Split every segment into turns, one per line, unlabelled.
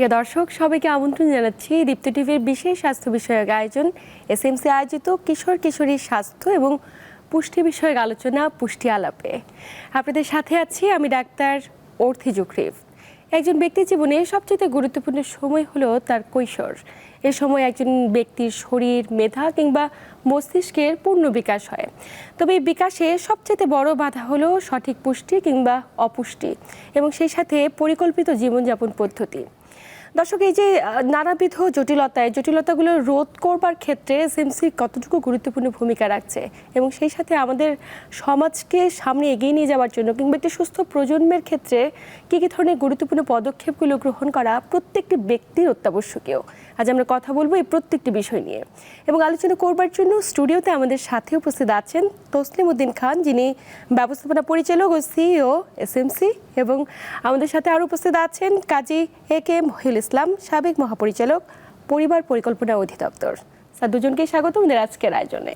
প্রিয় দর্শক, সবাইকে আমন্ত্রণ জানাচ্ছি দীপ্ত টিভির বিশেষ স্বাস্থ্য বিষয়ক আয়োজন এসএমসি আয়োজিত কিশোর কিশোরীর স্বাস্থ্য এবং পুষ্টি বিষয়ক আলোচনা পুষ্টি আলাপে। আপনাদের সাথে আছি আমি ডাক্তার অর্থি জুকরিফ। একজন ব্যক্তির জীবনে সবচেয়ে গুরুত্বপূর্ণ সময় হলো তার কৈশোর। এ সময় একজন ব্যক্তির শরীর, মেধা কিংবা মস্তিষ্কের পূর্ণ বিকাশ হয়। তবে এই বিকাশে সবচেয়ে বড় বাধা হলো সঠিক পুষ্টি কিংবা অপুষ্টি এবং সেই সাথে পরিকল্পিত জীবনযাপন পদ্ধতি। দর্শক, এই যে নানাবিধ জটিলতাগুলো রোধ করবার ক্ষেত্রে এসএমসি কতটুকু গুরুত্বপূর্ণ ভূমিকা রাখছে এবং সেই সাথে আমাদের সমাজকে সামনে এগিয়ে নিয়ে যাওয়ার জন্য কিংবা একটি সুস্থ প্রজন্মের ক্ষেত্রে কী কী ধরনের গুরুত্বপূর্ণ পদক্ষেপগুলো গ্রহণ করা প্রত্যেকটি ব্যক্তির অত্যাবশ্যকীয়। আজ আমরা কথা বলবো এই প্রত্যেকটি বিষয় নিয়ে এবং আলোচনা করবার জন্য স্টুডিওতে আমাদের সাথে উপস্থিত আছেন তসলিম উদ্দিন খান, যিনি ব্যবস্থাপনা পরিচালক ও সিইও এসএমসি, এবং আমাদের সাথে আরও উপস্থিত আছেন কাজী এ.কে মহিউল ইসলাম, সাবেক মহাপরিচালক, পরিবার পরিকল্পনা অধিদপ্তর। স্যার, দুজনকেই স্বাগত আমাদের আজকের আয়োজনে।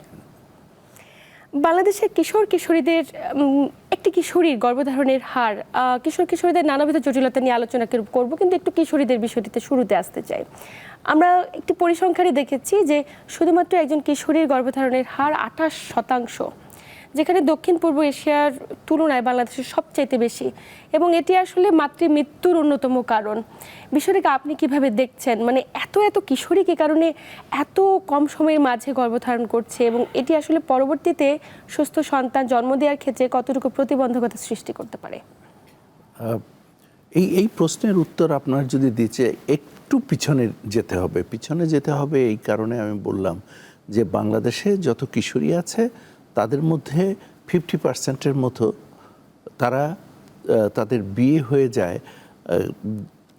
বাংলাদেশের কিশোর কিশোরীদের একটি কিশোরীর গর্ভধারণের হার, কিশোর কিশোরীদের নানাবিধ জটিলতা নিয়ে আলোচনা করব, কিন্তু একটু কিশোরীদের বিষয়টিতে শুরুতে আসতে চাই। আমরা একটি পরিসংখ্যানে দেখেছি যে শুধুমাত্র একজন কিশোরীর গর্ভধারণের হার 28%, যেখানে দক্ষিণ পূর্ব এশিয়ার তুলনায় বাংলাদেশের সবচাইতে বেশি, এবং এটি আসলে মাতৃমৃত্যুর অন্যতম কারণ। বিষয়টাকে আপনি কিভাবে দেখছেন? মানে এত কিশোরী কি কারণে এত কম সময়ের মাঝে গর্ভধারণ করছে এবং এটি আসলে পরবর্তীতে সুস্থ সন্তান জন্ম দেওয়ার ক্ষেত্রে কতটুকু প্রতিবন্ধকতা সৃষ্টি করতে পারে?
এই প্রশ্নের উত্তর আপনার যদি দিচ্ছে একটু পিছনে যেতে হবে এই কারণে আমি বললাম যে বাংলাদেশে যত কিশোরী আছে তাদের মধ্যে 50%-এর মতো তাদের বিয়ে হয়ে যায়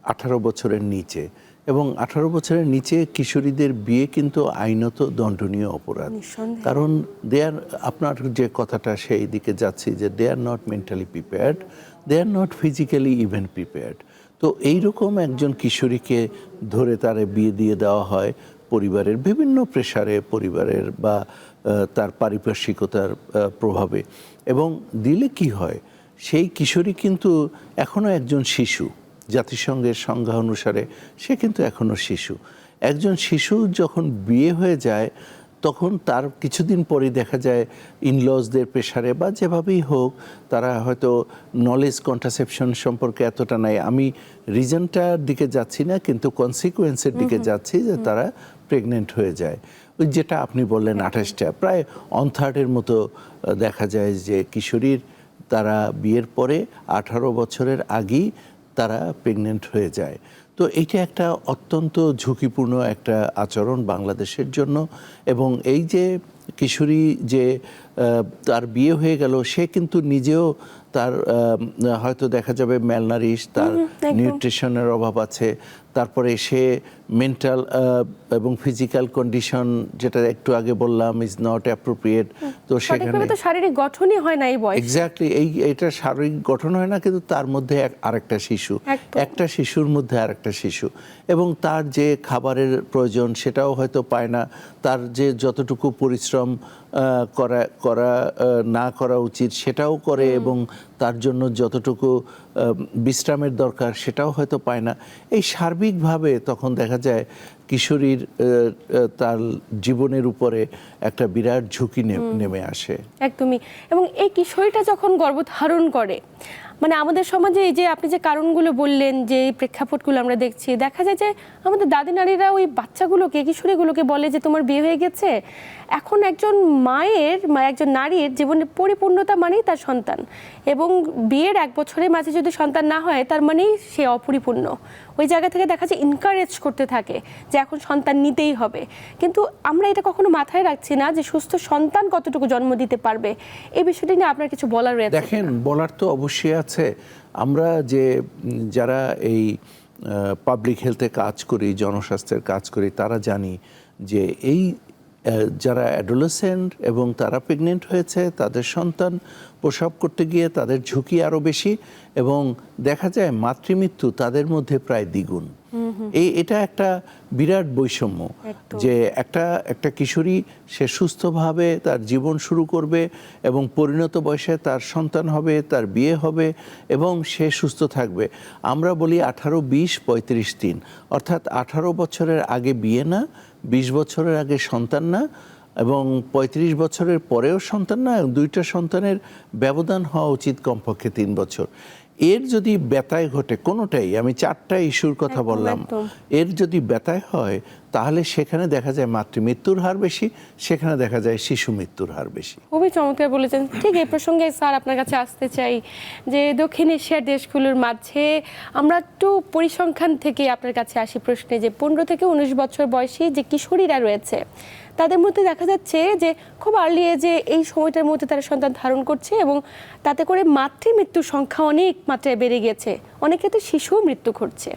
18 বছরের নিচে, এবং 18 বছরের নিচে কিশোরীদের বিয়ে কিন্তু আইনত দণ্ডনীয় অপরাধ। কারণ আপনার যে কথাটা সেই দিকে যাচ্ছি যে they are not mentally prepared, they are not physically even prepared. তো এইরকম একজন কিশোরীকে ধরে তারে বিয়ে দিয়ে দেওয়া হয় পরিবারের বিভিন্ন প্রেসারে, পরিবারের বা তার পারিপার্শ্বিকতার প্রভাবে, এবং দিলে কি হয়, সেই কিশোরী কিন্তু এখনও একজন শিশু। জাতিসংঘের সংজ্ঞা অনুসারে সে কিন্তু এখনও শিশু। একজন শিশু যখন বিয়ে হয়ে যায় তখন তার কিছুদিন পরে দেখা যায় ইনলজদের প্রেসারে বা যেভাবেই হোক তারা হয়তো নলেজ কন্ট্রাসেপশন সম্পর্কে এতটা নাই, আমি রিজনটার দিকে যাচ্ছি না কিন্তু কনসিকুয়েন্সের দিকে যাচ্ছি, যে তারা প্রেগনেন্ট হয়ে যায়। ওই যেটা আপনি বললেন 28টা, প্রায় 1/3-এর মতো দেখা যায় যে কিশোরীর তারা বিয়ের পরে 18 বছরের আগেই তারা প্রেগনেন্ট হয়ে যায়। তো এইটা একটা অত্যন্ত ঝুঁকিপূর্ণ একটা আচরণ বাংলাদেশের জন্য। এবং এই যে কিশোরী যে তার বিয়ে হয়ে গেল, সে কিন্তু নিজেও তার হয়তো দেখা যাবে ম্যালনারিশ, তার নিউট্রিশনের অভাব আছে, তারপরে সে মেন্টাল এবং ফিজিক্যাল কন্ডিশন, যেটা একটু আগে বললাম, ইজ নট অ্যাপ্রোপ্রিয়েট। তো সেখানে
শারীরিক গঠনই হয় না এই বয়সে।
এক্স্যাক্টলি, এটা শারীরিক গঠন হয় না, কিন্তু তার মধ্যে আরেকটা শিশু, একটা শিশুর মধ্যে আরেকটা শিশু, এবং তার যে খাবারের প্রয়োজন সেটাও হয়তো পায় না, তার যে যতটুকু পরিশ্রম না করা উচিত সেটাও করে, এবং তার জন্য যতটুকু বিশ্রামের দরকার সেটাও হয়তো পায় না। এই সার্বিকভাবে তখন দেখা যায় কিশোরীর তার জীবনের উপরে একটা বিরাট ঝুঁকি নেমে আসে।
একদমই। এবং এই কিশোরীটা যখন গর্ভধারণ করে, মানে আমাদের সমাজে এই যে আপনি যে কারণগুলো বললেন, যে প্রেক্ষাপটগুলো আমরা দেখছি, দেখা যায় যে আমাদের দাদি নারীরা ওই বাচ্চাগুলোকে, কিশোরীগুলোকে বলে যে তোমার বিয়ে হয়ে গেছে। এখন একজন একজন নারীর জীবনের পরিপূর্ণতা মানেই তার সন্তান, এবং বিয়ের 1 বছরের মাঝে যদি সন্তান না হয় তার মানেই সে অপরিপূর্ণ। ওই জায়গা থেকে দেখা যায় ইনকারেজ করতে থাকে যে এখন সন্তান নিতেই হবে, কিন্তু আমরা এটা কখনো মাথায় রাখছি না যে সুস্থ সন্তান কতটুকু জন্ম দিতে পারবে। এই বিষয়টি নিয়ে আপনার কিছু বলার রয়েছে?
দেখেন, বলার তো অবশ্যই আছে। আমরা যারা এই পাবলিক হেলথে কাজ করি, জনস্বাস্থ্যের কাজ করি, তারা জানি যে এই যারা অ্যাডোলেসেন্ট এবং তারা প্রেগনেন্ট হয়েছে, তাদের সন্তান প্রসব করতে গিয়ে তাদের ঝুঁকি আরও বেশি, এবং দেখা যায় মাতৃমৃত্যু তাদের মধ্যে প্রায় দ্বিগুণ। এটা একটা বিরাট বৈষম্য, যে একটা কিশোরী সে সুস্থভাবে তার জীবন শুরু করবে এবং পরিণত বয়সে তার সন্তান হবে, তার বিয়ে হবে এবং সে সুস্থ থাকবে। আমরা বলি 18, 20, 35, 3, অর্থাৎ 18 বছরের আগে বিয়ে না, 20 বছরের আগে সন্তান না, এবং 35 বছরের পরেও সন্তান না, দুইটা সন্তানের ব্যবধান হওয়া উচিত কমপক্ষে 3 বছর। এর যদি ব্যত্যয় ঘটে কোনোটাই, আমি 4টা ইস্যুর কথা বললাম, এর যদি ব্যত্যয় হয় তাহলে সেখানে দেখা যায় মাতৃমৃত্যুর হার বেশি, সেখানে দেখা যায় শিশু মৃত্যুর হার বেশি।
খুবই চমৎকার বলেছেন। ঠিক এই প্রসঙ্গে স্যার আপনার কাছে আসতে চাই যে দক্ষিণ এশিয়ার দেশগুলোর মাঝে আমরা একটু পরিসংখ্যান থেকে আপনার কাছে আসি প্রশ্নে, যে 15 থেকে 19 বছর বয়সী যে কিশোরীরা রয়েছে তাদের মধ্যে দেখা যাচ্ছে যে খুব আর্লি এজে এই সময়টার মধ্যে তারা সন্তান ধারণ করছে এবং তাতে করে মাতৃমৃত্যুর সংখ্যা অনেক মাত্রায় বেড়ে গেছে, অনেক ক্ষেত্রে শিশুও মৃত্যু ঘটছে।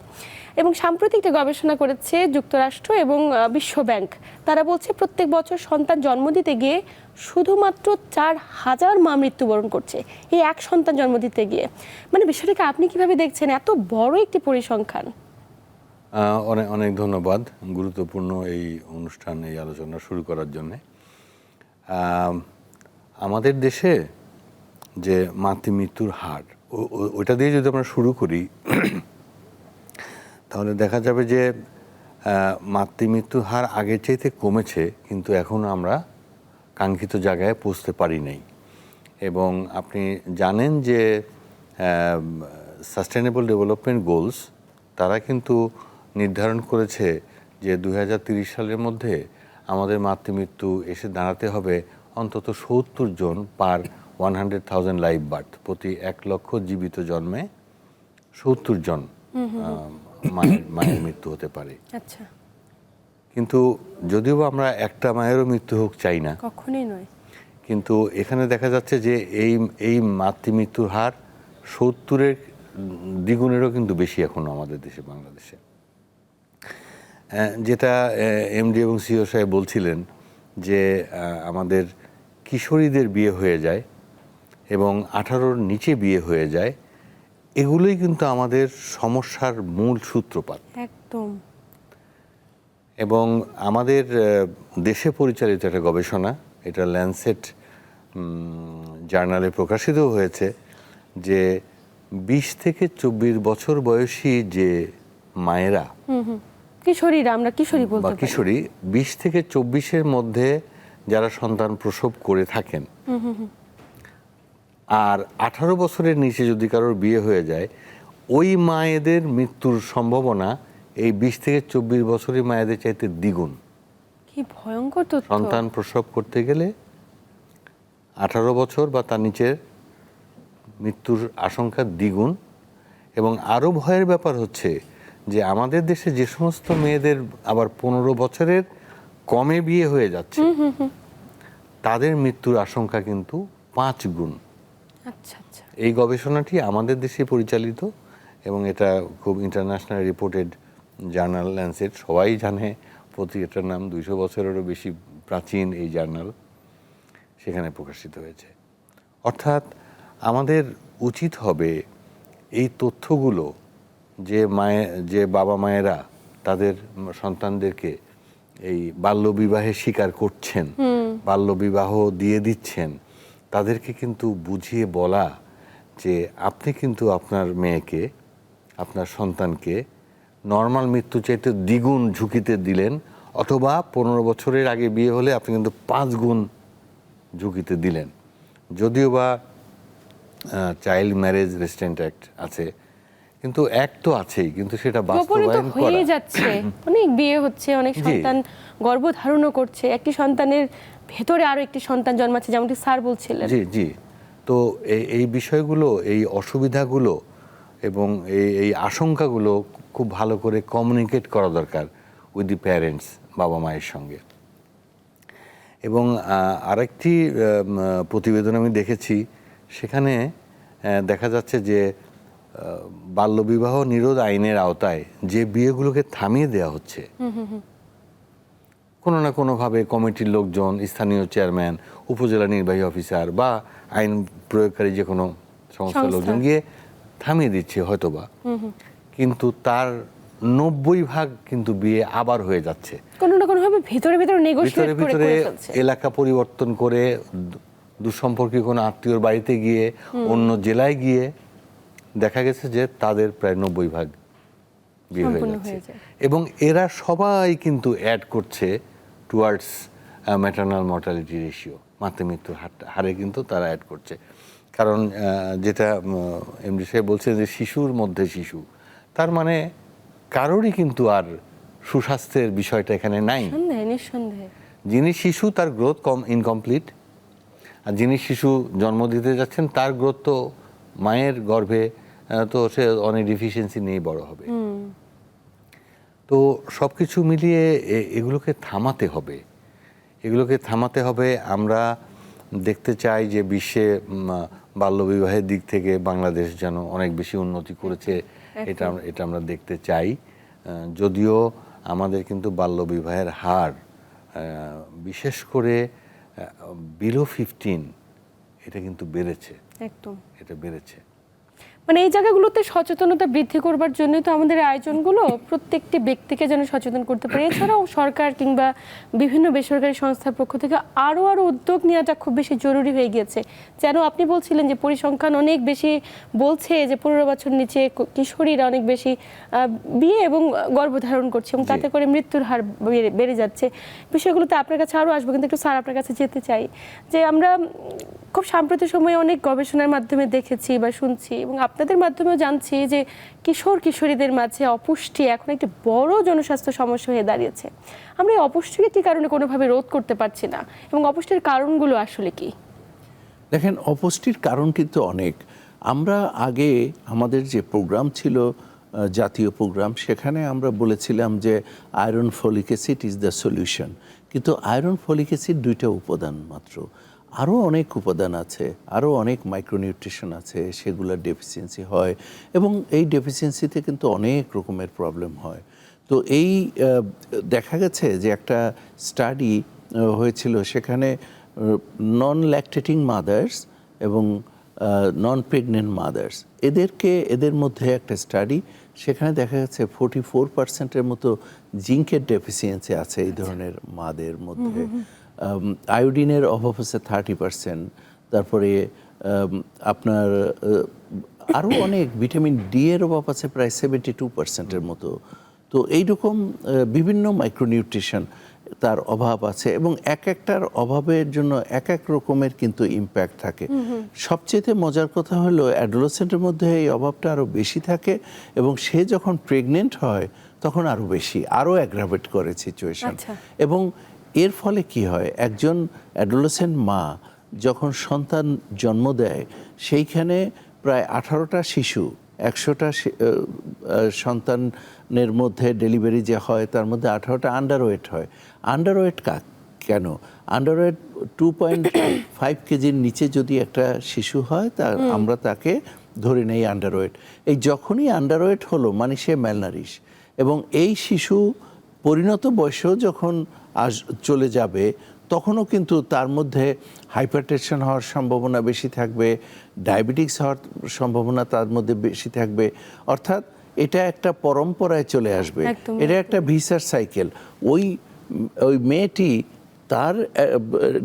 এবং সাম্প্রতিক একটা গবেষণা করেছে যুক্তরাষ্ট্র এবং বিশ্ব ব্যাংক, তারা বলছে প্রত্যেক বছর সন্তান জন্ম দিতে গিয়ে শুধুমাত্র 4,000 মা মৃত্যুবরণ করছে এই এক সন্তান জন্ম দিতে গিয়ে। মানে বিষয়টাকে আপনি কিভাবে দেখছেন, এত বড় একটি পরিসংখ্যান?
অনেক অনেক ধন্যবাদ গুরুত্বপূর্ণ এই অনুষ্ঠান, এই আলোচনা শুরু করার জন্যে। আমাদের দেশে যে মাতৃমৃত্যুর হার, ওটা দিয়ে যদি আমরা শুরু করি তাহলে দেখা যাবে যে মাতৃমৃত্যুর হার আগের চাইতে কমেছে, কিন্তু এখনও আমরা কাঙ্ক্ষিত জায়গায় পৌঁছতে পারি নাই। এবং আপনি জানেন যে সাস্টেনেবল ডেভেলপমেন্ট গোলস তারা কিন্তু নির্ধারণ করেছে যে 2030 সালের মধ্যে আমাদের মাতৃমৃত্যু এসে দাঁড়াতে হবে অন্তত 70 জন পার 100,000 লাইভ বার্থ, প্রতি 1 লক্ষ জীবিত জন্মে 70 জন মায়ের মৃত্যু হতে পারে।
আচ্ছা,
কিন্তু যদিও আমরা একটা মায়েরও মৃত্যু হোক চাই না,
কখনোই নয়,
কিন্তু এখানে দেখা যাচ্ছে যে এই মাতৃমৃত্যুর হার 70-এর দ্বিগুণেরও কিন্তু বেশি এখনো আমাদের দেশে, বাংলাদেশে। যেটা এমডি এবং সিও সাহেব বলছিলেন যে আমাদের কিশোরীদের বিয়ে হয়ে যায় এবং 18-র নিচে বিয়ে হয়ে যায়, এগুলোই কিন্তু আমাদের সমস্যার মূল সূত্রপাত।
একদম।
এবং আমাদের দেশে পরিচালিত একটা গবেষণা, এটা ল্যান্সেট জার্নালে প্রকাশিত হয়েছে, যে 20 থেকে 24 বছর বয়সী যে মায়েরা,
কিশোরীরা, আমরা কিশোরী বলতে
বা
পারি,
কিশোরী 20 থেকে 24-এর মধ্যে যারা সন্তান প্রসব করে থাকেন, আর 18 বছরের নিচে যদি কারোর বিয়ে হয়ে যায়, ওই মায়েদের মৃত্যুর সম্ভাবনা এই 20 থেকে 24 বছরের মায়েদের চাইতে দ্বিগুণ।
কি ভয়ঙ্কর তথ্য!
সন্তান প্রসব করতে গেলে 18 বছর বা তার নিচের মৃত্যুর আশঙ্কা দ্বিগুণ। এবং আরও ভয়ের ব্যাপার হচ্ছে যে আমাদের দেশে যে সমস্ত মেয়েদের আবার 15 বছরের কমে বিয়ে হয়ে যাচ্ছে, তাদের মৃত্যুর আশঙ্কা কিন্তু 5 গুণ।
আচ্ছা আচ্ছা।
এই গবেষণাটি আমাদের দেশে পরিচালিত এবং এটা খুব ইন্টারন্যাশনাল রিপোর্টেড জার্নাল ল্যান্সেট, সবাই জানে, পত্রিকাটার নাম 200 বছরেরও বেশি প্রাচীন এই জার্নাল, সেখানে প্রকাশিত হয়েছে। অর্থাৎ আমাদের উচিত হবে এই তথ্যগুলো, যে বাবা মায়েরা তাদের সন্তানদেরকে এই বাল্যবিবাহের শিকার করছেন, বাল্যবিবাহ দিয়ে দিচ্ছেন, তাদেরকে কিন্তু বুঝিয়ে বলা যে আপনি কিন্তু আপনার মেয়েকে, আপনার সন্তানকে নর্মাল মৃত্যু চাইতে দ্বিগুণ ঝুঁকিতে দিলেন, অথবা 15 বছরের আগে বিয়ে হলে আপনি কিন্তু 5 গুণ ঝুঁকিতে দিলেন। যদিও বা চাইল্ড ম্যারেজ রেস্ট্রেন্ট অ্যাক্ট আছে, কিন্তু অ্যাক্ট তো আছেই, কিন্তু সেটা বাস্তবায়ন করা
হয়ে যাচ্ছে। অনেক বিয়ে হচ্ছে, অনেক সন্তান গর্ভধারণও করছে, একটি সন্তানের ভেতরে আরো একটি সন্তান জন্মাচ্ছে, যেমনটি স্যার বলছিলেন।
জি জি। তো এই বিষয়গুলো, এই অসুবিধাগুলো এবং এই আশঙ্কাগুলো খুব ভালো করে কমিউনিকেট করা দরকার উইথ দি প্যারেন্টস, বাবা মায়ের সঙ্গে। এবং আরেকটি প্রতিবেদন আমি দেখেছি, সেখানে দেখা যাচ্ছে যে বাল্যবিবাহ নিরোধ আইনের আওতায় যে বিয়েগুলোকে থামিয়ে দেওয়া হচ্ছে, কোনো না কোনোভাবে কমিটির লোকজন, স্থানীয় চেয়ারম্যান, উপজেলা নির্বাহী অফিসার বা আইন প্রয়োগকারী যে কোনো সংস্থার লোকজন গিয়ে থামিয়ে দিচ্ছে হয়তোবা, কিন্তু তার 90% কিন্তু বিয়ে আবার হয়ে যাচ্ছে।
কোনো না কোনো ভাবে ভিতরে ভিতরে নেগোশিয়েট
ভিতরে
করে
ভিতরে
ফেলছে।
এলাকা পরিবর্তন করে দুঃসম্পর্কীয় কোনো আত্মীয়র বাড়িতে গিয়ে অন্য জেলায় গিয়ে দেখা গেছে যে তাদের প্রায় 90% বিয়ে হয়ে
সম্পূর্ণ
যাচ্ছে।
হয়ে যায়।
এবং এরা সবাই কিন্তু অ্যাড করছে টুয়ার্ডস ম্যাটারনাল মর্টালিটি রেশিও, মাতৃমৃত্যুর হারে কিন্তু তারা অ্যাড করছে। কারণ যেটা এমডি সাহেব বলছে যে শিশুর মধ্যে শিশু, তার মানে কারোরই কিন্তু আর সুস্বাস্থ্যের বিষয়টা এখানে নাই।
নিঃসন্দেহে
যিনি শিশু তার গ্রোথ ইনকমপ্লিট, আর যিনি শিশু জন্ম দিতে যাচ্ছেন তার গ্রোথ তো মায়ের গর্ভে তো সে অনেক ডিফিসিয়েন্সি নিয়েই বড় হবে। তো সব কিছু মিলিয়ে এগুলোকে থামাতে হবে, এগুলোকে থামাতে হবে। আমরা দেখতে চাই যে বিশ্বে বাল্যবিবাহের দিক থেকে বাংলাদেশ যেন অনেক বেশি উন্নতি করেছে, এটা আমরা দেখতে চাই। যদিও আমাদের কিন্তু বাল্যবিবাহের হার বিশেষ করে বিলো 15 এটা কিন্তু বেড়েছে,
একদম
এটা বেড়েছে।
মানে এই জায়গাগুলোতে সচেতনতা বৃদ্ধি করবার জন্যই তো আমাদের আয়োজনগুলো, প্রত্যেকটি ব্যক্তিকে যেন সচেতন করতে পারে। এছাড়াও সরকার কিংবা বিভিন্ন বেসরকারি সংস্থার পক্ষ থেকে আরও উদ্যোগ নেওয়াটা খুব বেশি জরুরি হয়ে গিয়েছে। যেন আপনি বলছিলেন যে পরিসংখ্যান অনেক বেশি বলছে যে 15 বছর নিচে কিশোরীরা অনেক বেশি বিয়ে এবং গর্ভধারণ করছে এবং তাতে করে মৃত্যুর হার বেড়ে যাচ্ছে। বিষয়গুলোতে আপনার কাছে আরও আসবো, কিন্তু একটু স্যার আপনার কাছে যেতে চাই যে আমরা খুব সাম্প্রতিক সময়ে অনেক গবেষণার মাধ্যমে দেখেছি বা শুনছি এবং আপনাদের মাধ্যমেও জানছি যে কিশোর কিশোরীদের মাঝে অপুষ্টি এখন একটি বড় জনস্বাস্থ্য সমস্যা হয়ে দাঁড়িয়েছে। আমরা এই অপুষ্টিকে কী কারণে কোনোভাবে রোধ করতে পারছি না এবং অপুষ্টির কারণগুলো আসলে কি?
দেখেন, অপুষ্টির কারণ কিন্তু অনেক। আমরা আগে আমাদের যে প্রোগ্রাম ছিল, জাতীয় প্রোগ্রাম, সেখানে আমরা বলেছিলাম যে iron folic acid is the solution. কিন্তু আয়রন ফলিক অ্যাসিড 2টা উপাদান মাত্র, আরও অনেক উপাদান আছে, আরও অনেক মাইক্রোনিউট্রিশন আছে, সেগুলোর ডেফিসিয়েন্সি হয় এবং এই ডেফিসিয়েন্সিতে কিন্তু অনেক রকমের প্রবলেম হয়। তো এই দেখা গেছে যে একটা স্টাডি হয়েছিল, সেখানে নন ল্যাকটেটিং মাদার্স এবং নন প্রেগনেন্ট মাদার্স এদের মধ্যে একটা স্টাডি, সেখানে দেখা গেছে 44% মতো জিঙ্কের ডেফিসিয়েন্সি আছে এই ধরনের মাদের মধ্যে। আয়োডিনের অভাব আছে 30%, তারপরে আপনার আরও অনেক ভিটামিন ডি এর অভাব আছে প্রায় 72% মতো। তো এইরকম বিভিন্ন মাইক্রোনিউট্রিশন তার অভাব আছে এবং এক একটার অভাবের জন্য এক এক রকমের কিন্তু ইম্প্যাক্ট থাকে। সবচেয়ে মজার কথা হলো অ্যাডোলেসেন্টের মধ্যে এই অভাবটা আরও বেশি থাকে এবং সে যখন প্রেগনেন্ট হয় তখন আরও বেশি, আরও অ্যাগ্রাভেট করে সিচুয়েশন। এবং এর ফলে কি হয়, একজন অ্যাডোলেসেন্ট মা যখন সন্তান জন্ম দেয়, সেইখানে প্রায় 18টা শিশু 100টা সন্তানের মধ্যে ডেলিভারি যে হয় তার মধ্যে 18টা আন্ডারওয়েট হয়। আন্ডারওয়েট কেন? আন্ডারওয়েট 2.5 কেজির নিচে যদি একটা শিশু হয় তা আমরা তাকে ধরে নেই আন্ডারওয়েট। এই যখনই আন্ডারওয়েট হলো মানে সে ম্যালনারিশ, এবং এই শিশু পরিণত বয়সেও যখন চলে যাবে তখনও কিন্তু তার মধ্যে হাইপারটেনশন হওয়ার সম্ভাবনা বেশি থাকবে, ডায়াবেটিক্স হওয়ার সম্ভাবনা তার মধ্যে বেশি থাকবে। অর্থাৎ এটা একটা পরম্পরায় চলে আসবে, এটা একটা ভিসার সাইকেল। ওই মেয়েটি তার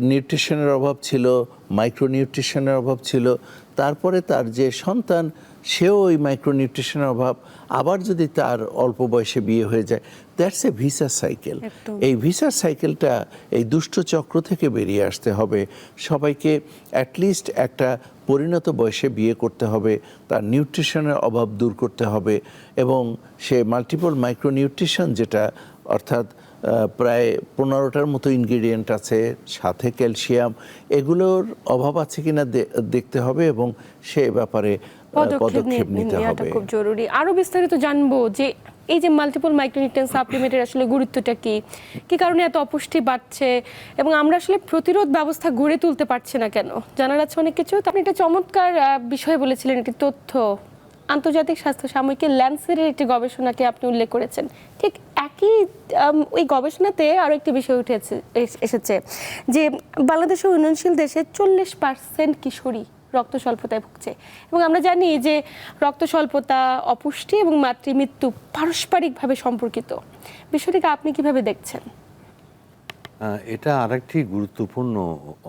নিউট্রিশনের অভাব ছিল, মাইক্রোনিউট্রিশনের অভাব ছিল, তারপরে তার যে সন্তান সেও ওই মাইক্রোনিউট্রিশনের অভাব, আবার যদি তার অল্প বয়সে বিয়ে হয়ে যায়, দ্যাটস এ ভিসার সাইকেল। এই ভিসার সাইকেলটা, এই দুষ্ট চক্র থেকে বেরিয়ে আসতে হবে। সবাইকে অ্যাটলিস্ট একটা পরিণত বয়সে বিয়ে করতে হবে, তার নিউট্রিশনের অভাব দূর করতে হবে এবং সে মাল্টিপল মাইক্রোনিউট্রিশন, যেটা অর্থাৎ প্রায় 15টার মতো ইনগ্রিডিয়েন্ট আছে, সাথে ক্যালসিয়াম, এগুলোর অভাব আছে কিনা দেখতে হবে এবং সে ব্যাপারে পদক্ষেপ নিতে হবে।
খুব জরুরি। আরো বিস্তারিত জানবো যে এই যে মাল্টিপল মাইক্রোনিউট্রিয়েন্ট সাপ্লিমেন্টের আসলে গুরুত্বটা কি কারণে এত অপুষ্টি বাড়ছে এবং আমরা আসলে প্রতিরোধ ব্যবস্থা গড়ে তুলতে পারছি না কেন, জানার আছে অনেক কিছু। আপনি একটা চমৎকার বিষয় বলেছিলেন, একটি তথ্য, আন্তর্জাতিক স্বাস্থ্য সাময়িকী ল্যান্সেটের একটি গবেষণাকে আপনি উল্লেখ করেছেন। ঠিক একই ওই গবেষণাতে আরও একটি বিষয় এসেছে যে বাংলাদেশের উন্নয়নশীল দেশে 40% কিশোরী রক্ত স্বল্পতায় ভুগছে এবং আমরা জানি যে রক্ত স্বল্পতা, অপুষ্টি এবং মাতৃমৃত্যু পারস্পরিকভাবে সম্পর্কিত। বিষয়টিকে আপনি কিভাবে দেখছেন?
এটা আরেকটি গুরুত্বপূর্ণ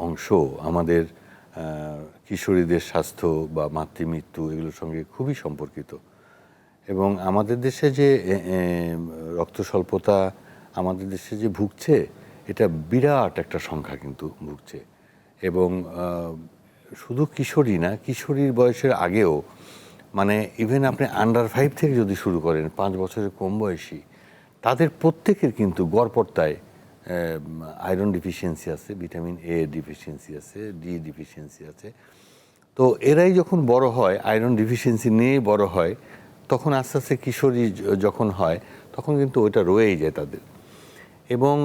অংশ আমাদের কিশোরীদের স্বাস্থ্য বা মাতৃমৃত্যু এগুলোর সঙ্গে খুবই সম্পর্কিত। এবং আমাদের দেশে যে রক্ত স্বল্পতা আমাদের দেশে যে ভুগছে, এটা বিরাট একটা সংখ্যা কিন্তু ভুগছে। এবং শুধু কিশোরী না, কিশোরীর বয়সের আগেও, মানে ইভেন আপনি আন্ডার 5 থেকে যদি শুরু করেন, 5 বছরের কম বয়সী, তাদের প্রত্যেকের কিন্তু গড়পড়তায় আয়রন ডিফিসিয়েন্সি আছে, ভিটামিন এ ডিফিসিয়েন্সি আছে, ডি ডিফিসিয়েন্সি আছে। তো এরাই যখন বড় হয়, আয়রন ডিফিসিয়েন্সি নিয়েই বড় হয়, তখন আস্তে আস্তে কিশোরী যখন হয় তখন কিন্তু ওইটা রয়েই যায় তাদের। এবং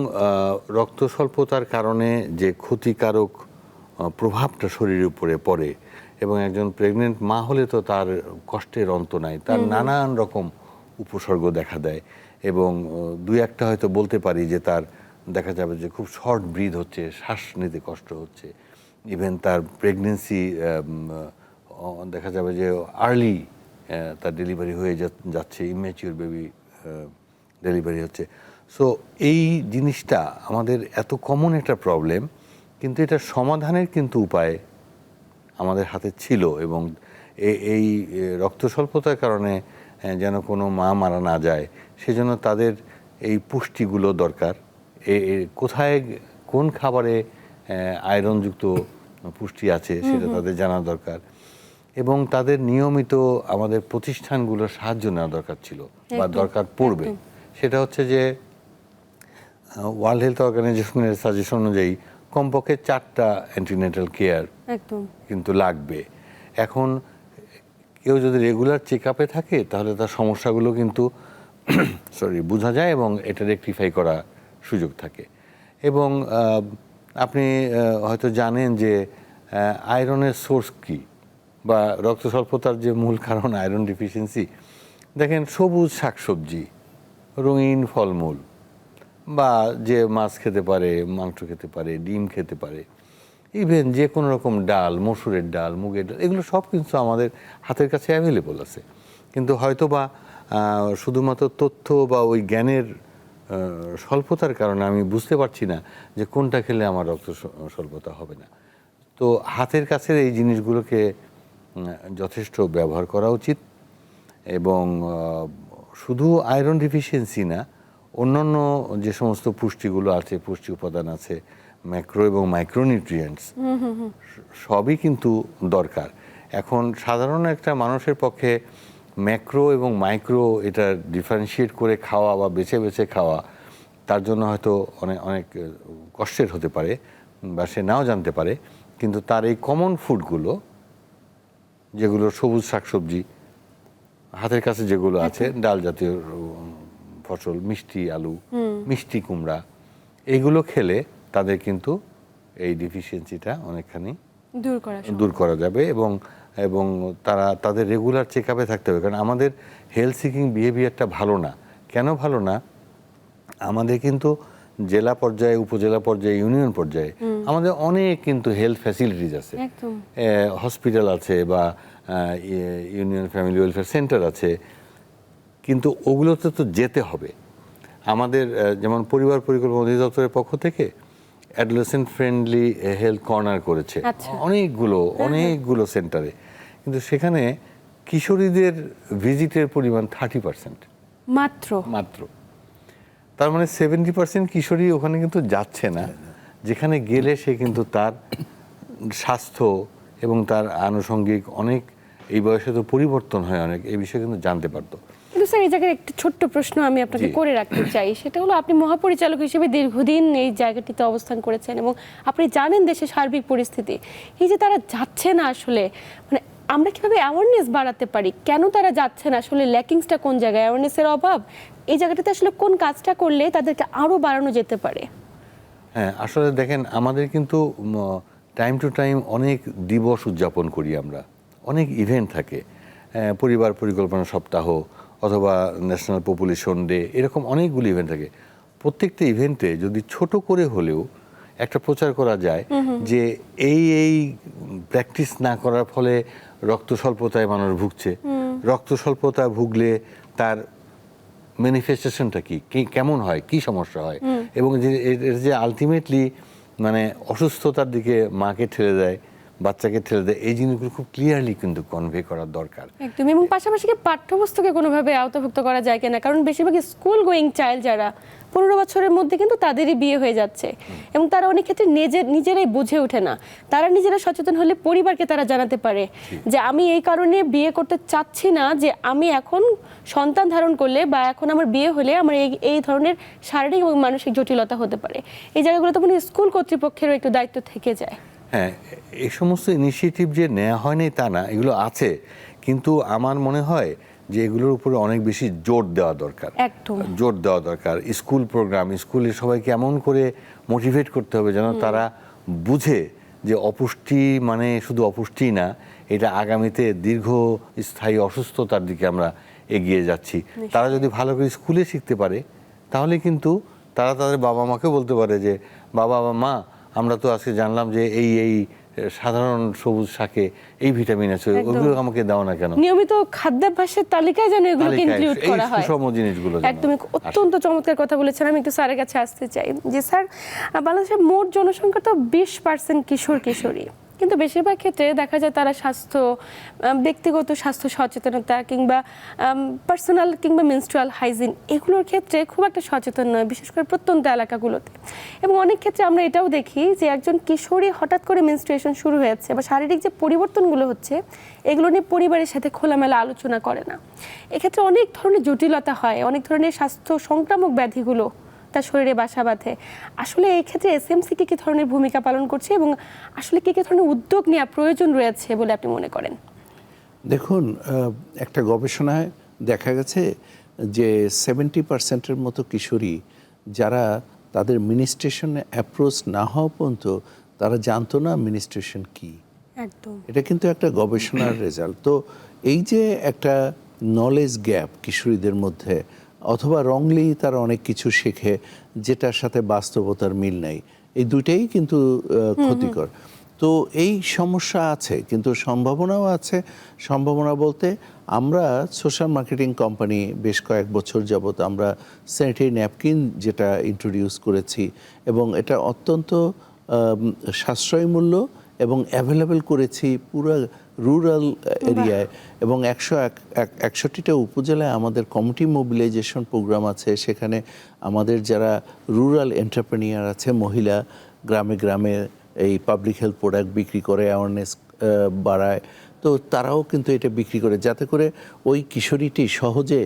রক্ত স্বল্পতার কারণে যে ক্ষতিকারক প্রভাবটা শরীরের উপরে পড়ে, এবং একজন প্রেগনেন্ট মা হলে তো তার কষ্টের অন্ত নাই, তার নানান রকম উপসর্গ দেখা দেয়। এবং দুই একটা হয়তো বলতে পারি যে তার দেখা যাবে যে খুব শর্ট ব্রিথ হচ্ছে, শ্বাস নিতে কষ্ট হচ্ছে, ইভেন তার প্রেগনেন্সি দেখা যাবে যে আর্লি তার ডেলিভারি হয়ে যাচ্ছে, ইম্যাচিউর বেবি ডেলিভারি হচ্ছে। সো এই জিনিসটা আমাদের এত কমন একটা প্রবলেম, কিন্তু এটা সমাধানের কিন্তু উপায় আমাদের হাতে ছিল। এবং এই রক্ত স্বল্পতার কারণে যেন কোনো মা মারা না যায়, সেজন্য তাদের এই পুষ্টিগুলো দরকার। কোথায় কোন খাবারে আয়রনযুক্ত পুষ্টি আছে সেটা তাদের জানা দরকার, এবং তাদের নিয়মিত আমাদের প্রতিষ্ঠানগুলোর সাহায্য নেওয়া দরকার ছিল বা দরকার পড়বে। সেটা হচ্ছে যে ওয়ার্ল্ড হেলথ অর্গানাইজেশনের সাজেশন অনুযায়ী কমপক্ষে 4টা অ্যান্টিনেটাল কেয়ার কিন্তু লাগবে। এখন কেউ যদি রেগুলার চেক আপে থাকে তাহলে তার সমস্যাগুলো কিন্তু বোঝা যায় এবং এটা রেকটিফাই করা সুযোগ থাকে। এবং আপনি হয়তো জানেন যে আয়রনের সোর্স কি, বা রক্ত স্বল্পতার যে মূল কারণ আয়রন ডিফিসিয়েন্সি। দেখেন, সবুজ শাকসবজি, রঙিন ফলমূল, বা যে মাছ খেতে পারে, মাংস খেতে পারে, ডিম খেতে পারে, ইভেন যে কোনো রকম ডাল, মসুরের ডাল, মুগের ডাল, এগুলো সব কিন্তু আমাদের হাতের কাছে অ্যাভেলেবল আছে। কিন্তু হয়তো বা শুধুমাত্র তথ্য বা ওই জ্ঞানের স্বল্পতার কারণে আমি বুঝতে পারছি না যে কোনটা খেলে আমার রক্ত স্বল্পতা হবে না। তো হাতের কাছের এই জিনিসগুলোকে যথেষ্ট ব্যবহার করা উচিত। এবং শুধু আয়রন ডিফিসিয়েন্সি না, অন্যান্য যে সমস্ত পুষ্টিগুলো আছে, পুষ্টি উপাদান আছে, ম্যাক্রো এবং মাইক্রোনিউট্রিয়েন্টস, সবই কিন্তু দরকার। এখন সাধারণ একটা মানুষের পক্ষে ম্যাক্রো এবং মাইক্রো এটা ডিফারেন্সিয়েট করে খাওয়া বা বেছে বেছে খাওয়া তার জন্য হয়তো অনেক কষ্টের হতে পারে, বা সে নাও জানতে পারে। কিন্তু তার এই কমন ফুডগুলো, যেগুলো সবুজ শাকসবজি, হাতের কাছে যেগুলো আছে, ডাল জাতীয় ফসল, মিষ্টি আলু, মিষ্টি কুমড়া, এগুলো খেলে তাদের কিন্তু এই ডিফিসিয়েন্সিটা অনেকখানি দূর করা যাবে। এবং তারা তাদের রেগুলার চেক আপে থাকতে হবে। কারণ আমাদের হেলথ সিকিং বিহেভিয়ারটা ভালো না। কেন ভালো না? আমাদের কিন্তু জেলা পর্যায়ে, উপজেলা পর্যায়ে, ইউনিয়ন পর্যায়ে আমাদের অনেক কিন্তু হেলথ ফ্যাসিলিটিস আছে, হসপিটাল আছে, বা ইউনিয়ন ফ্যামিলি ওয়েলফেয়ার সেন্টার আছে, কিন্তু ওগুলোতে তো যেতে হবে। আমাদের যেমন পরিবার পরিকল্পনা অধিদপ্তরের পক্ষ থেকে অ্যাডোলেসেন্ট ফ্রেন্ডলি হেলথ কর্নার করেছে অনেকগুলো সেন্টারে, কিন্তু সেখানে কিশোরীদের ভিজিটের পরিমাণ 30% মাত্র। তার মানে 70% কিশোরী ওখানে কিন্তু যাচ্ছে না, যেখানে গেলে সে কিন্তু তার স্বাস্থ্য এবং তার আনুষঙ্গিক অনেক, এই বয়সে তো পরিবর্তন হয় অনেক, এই বিষয়ে কিন্তু জানতে পারতো।
কিন্তু স্যার, এই জায়গায় একটা ছোট্ট প্রশ্ন আমি আপনাকে করে রাখতে চাই। সেটা হলো, আপনি মহাপরিচালক হিসেবে দীর্ঘদিন এই জায়গাটিতে অবস্থান করেছেন এবং আপনি জানেন দেশের সার্বিক পরিস্থিতি। এই যে তারা যাচ্ছে না, আসলে মানে আমরা কিভাবে অ্যাওয়ারনেস বাড়াতে পারি? কেন তারা যাচ্ছে না? আসলে ল্যাকিংসটা কোন জায়গায়? অ্যাওয়ারনেসের অভাব? এই জায়গাটাতে আসলে কোন কাজটা করলে তাদেরকে আরও বাড়ানো যেতে পারে?
হ্যাঁ, আসলে দেখেন, আমাদের কিন্তু টাইম টু টাইম অনেক দিবস উদযাপন করি আমরা, অনেক ইভেন্ট থাকে, পরিবার পরিকল্পনা সপ্তাহ অথবা ন্যাশনাল পপুলেশন ডে, এরকম অনেকগুলো ইভেন্ট থাকে। প্রত্যেকটা ইভেন্টে যদি ছোট করে হলেও একটা প্রচার করা যায় যে এই প্র্যাকটিস না করার ফলে রক্ত স্বল্পতায় মানুষ ভুগছে, রক্ত স্বল্পতা ভুগলে তার ম্যানিফেস্টেশনটা কি কেমন হয়, কি সমস্যা হয়, এবং এর যে আলটিমেটলি মানে অসুস্থতার দিকে মাকে ঠেলে দেয়, বাচ্চাকে ঠেলে দেয়, এই জিনিসগুলো খুব ক্লিয়ারলি কিন্তু কনভে করার দরকার।
একদম। এবং পাশাপাশি কি পাঠ্যপুস্তকে কোনোভাবে আওতাভুক্ত করা যায় কিনা, কারণ বেশিরভাগ স্কুল গোয়িং চাইল্ড যারা 15 বছরের মধ্যে কিন্তু তাদেরই বিয়ে হয়ে যাচ্ছে এবং তারা অনেক ক্ষেত্রে নিজেরাই বুঝে ওঠে না। তারা নিজেরা সচেতন হলে পরিবারকে তারা জানাতে পারে যে আমি এই কারণে বিয়ে করতে চাচ্ছি না, যে আমি এখন সন্তান ধারণ করলে বা এখন আমার বিয়ে হলে আমার এই ধরনের শারীরিক এবং মানসিক জটিলতা হতে পারে। এই জায়গাগুলো তখন স্কুল কর্তৃপক্ষেরও একটু দায়িত্ব থেকে যায়।
হ্যাঁ, এই সমস্ত ইনিশিয়েটিভ যে নেওয়া হয়নি তা না, এগুলো আছে, কিন্তু আমার মনে হয় যে এগুলোর উপরে অনেক বেশি জোর দেওয়া দরকার।
একদম
জোর দেওয়া দরকার। স্কুল প্রোগ্রাম, স্কুলে সবাইকে এমন করে মোটিভেট করতে হবে যেন তারা বুঝে যে অপুষ্টি মানে শুধু অপুষ্টি না, এটা আগামীতে দীর্ঘস্থায়ী অসুস্থতার দিকে আমরা এগিয়ে যাচ্ছি। তারা যদি ভালো করে স্কুলে শিখতে পারে তাহলে কিন্তু তারা তাদের বাবা মাকে বলতে পারে যে বাবা বা মা, আমরা তো আজকে জানলাম যে এই সাধারণ সবুজ শাকে এই ভিটামিন আছে, ওগুলো আমাকে দাও না কেন।
নিয়মিত খাদ্যাভ্যাসের তালিকায় যেন এগুলোকে ইনক্লুড করা হয়,
এই সুষম জিনিসগুলো।
একদমই অত্যন্ত চমৎকার কথা বলেছেন। আমি একটু স্যারের কাছে আসতে চাই যে স্যার, বাংলাদেশের মোট জনসংখ্যা তো 20% কিশোর কিশোরী, কিন্তু বেশিরভাগ ক্ষেত্রে দেখা যায় তারা ব্যক্তিগত স্বাস্থ্য সচেতনতা কিংবা পার্সোনাল কিংবা মেনস্ট্রুয়াল হাইজিন এগুলোর ক্ষেত্রে খুব একটা সচেতন নয়, বিশেষ করে প্রত্যন্ত এলাকাগুলোতে। এবং অনেক ক্ষেত্রে আমরা এটাও দেখি যে একজন কিশোরী হঠাৎ করে মেনস্ট্রুয়েশন শুরু হয়েছে বা শারীরিক যে পরিবর্তনগুলো হচ্ছে এগুলো নিয়ে পরিবারের সাথে খোলামেলা আলোচনা করে না। এক্ষেত্রে অনেক ধরনের জটিলতা হয়, অনেক ধরনের স্বাস্থ্য সংক্রামক ব্যাধিগুলো তার শরীরে বাসা বাঁধে। আসলে এই ক্ষেত্রে এসএমসি কি ধরনের ভূমিকা পালন করছে এবং আসলে কি ধরনের উদ্যোগ নেওয়া প্রয়োজন রয়েছে বলে আপনি মনে করেন?
দেখুন, একটা গবেষণায় দেখা গেছে যে 70%-এর মতো কিশোরী যারা তাদের মিনিস্ট্রেশনে অ্যাপ্রোচ না হওয়া পর্যন্ত তারা জানতো না মিনিস্ট্রেশন কি।
একদম,
এটা কিন্তু একটা গবেষণার রেজাল্ট। তো এই যে একটা নলেজ গ্যাপ কিশোরীদের মধ্যে, অথবা রংলি তারা অনেক কিছু শেখে যেটার সাথে বাস্তবতার মিল নাই, এই দুইটাই কিন্তু ক্ষতিকর। তো এই সমস্যা আছে, কিন্তু সম্ভাবনাও আছে। সম্ভাবনা বলতে আমরা সোশ্যাল মার্কেটিং কোম্পানি বেশ কয়েক বছর যাবত আমরা স্যানিটারি ন্যাপকিন যেটা ইন্ট্রোডিউস করেছি, এবং এটা অত্যন্ত সাশ্রয়ী মূল্য এবং অ্যাভেলেবেল করেছি পুরো রুরাল এরিয়ায়, এবং 161টা উপজেলায় আমাদের কমিউনিটি মোবিলাইজেশন প্রোগ্রাম আছে। সেখানে আমাদের যারা রুরাল এন্টারপ্রেনিয়ার আছে, মহিলা গ্রামে গ্রামে এই পাবলিক হেলথ প্রোডাক্ট বিক্রি করে, অ্যাওয়ারনেস বাড়ায়, তো তারাও কিন্তু এটা বিক্রি করে যাতে করে ওই কিশোরীটি সহজে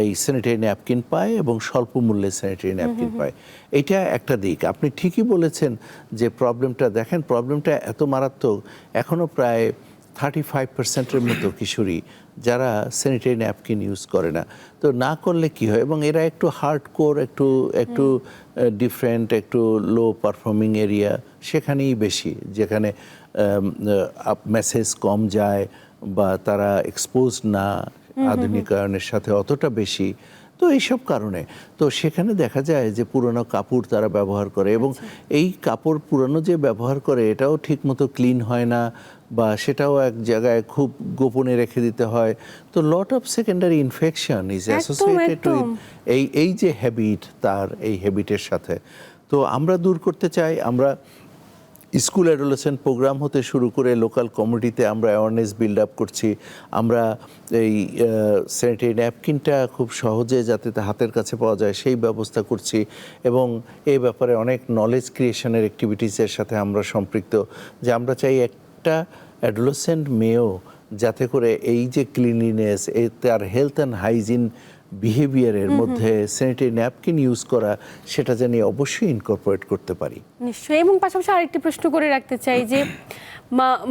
এই স্যানিটারি ন্যাপকিন পায় এবং স্বল্প মূল্যে স্যানিটারি ন্যাপকিন পায়। এটা একটা দিক। আপনি ঠিকই বলেছেন যে প্রবলেমটা দেখেন, প্রবলেমটা এত মারাত্মক, এখনও প্রায় 35%-এর মতো কিশোরী যারা স্যানিটারি ন্যাপকিন ইউজ করে না। তো না করলে কি হয়, এবং এরা একটু হার্ডকোর, একটু ডিফারেন্ট, একটু লো পারফর্মিং এরিয়া, সেখানেই বেশি, যেখানে মেসেজ কম যায় বা তারা এক্সপোজ না আধুনিকায়নের সাথে অতটা বেশি। তো এইসব কারণে তো সেখানে দেখা যায় যে পুরনো কাপড় তারা ব্যবহার করে, এবং এই কাপড় পুরনো যে ব্যবহার করে এটাও ঠিকমতো ক্লিন হয় না, বা সেটাও এক জায়গায় খুব গোপনে রেখে দিতে হয়। তো lot of secondary infection is associated with এই যে হ্যাবিট, তার এই হ্যাবিটের সাথে। তো আমরা দূর করতে চাই। আমরা স্কুল অ্যাডোলেসেন্ট প্রোগ্রাম হতে শুরু করে লোকাল কমিউনিটিতে আমরা অ্যাওয়ারনেস বিল্ড আপ করছি। আমরা এই স্যানিটারি ন্যাপকিনটা খুব সহজে যাতে হাতের কাছে পাওয়া যায় সেই ব্যবস্থা করছি, এবং এই ব্যাপারে অনেক নলেজ ক্রিয়েশনের অ্যাক্টিভিটিসের সাথে আমরা সম্পৃক্ত, যে আমরা চাই একটা অ্যাডোলেসেন্ট মেয়েও যাতে করে এই যে ক্লিনলিনেস, তার হেলথ অ্যান্ড হাইজিন বিহেভিয়ারের মধ্যে স্যানিটারি ন্যাপকিন ইউজ করা, সেটা জানি অবশ্যই ইনকর্পোরেট করতে পারি।
নিশ্চয়ই। এবং পাশাপাশি আরেকটি প্রশ্ন করে রাখতে চাই যে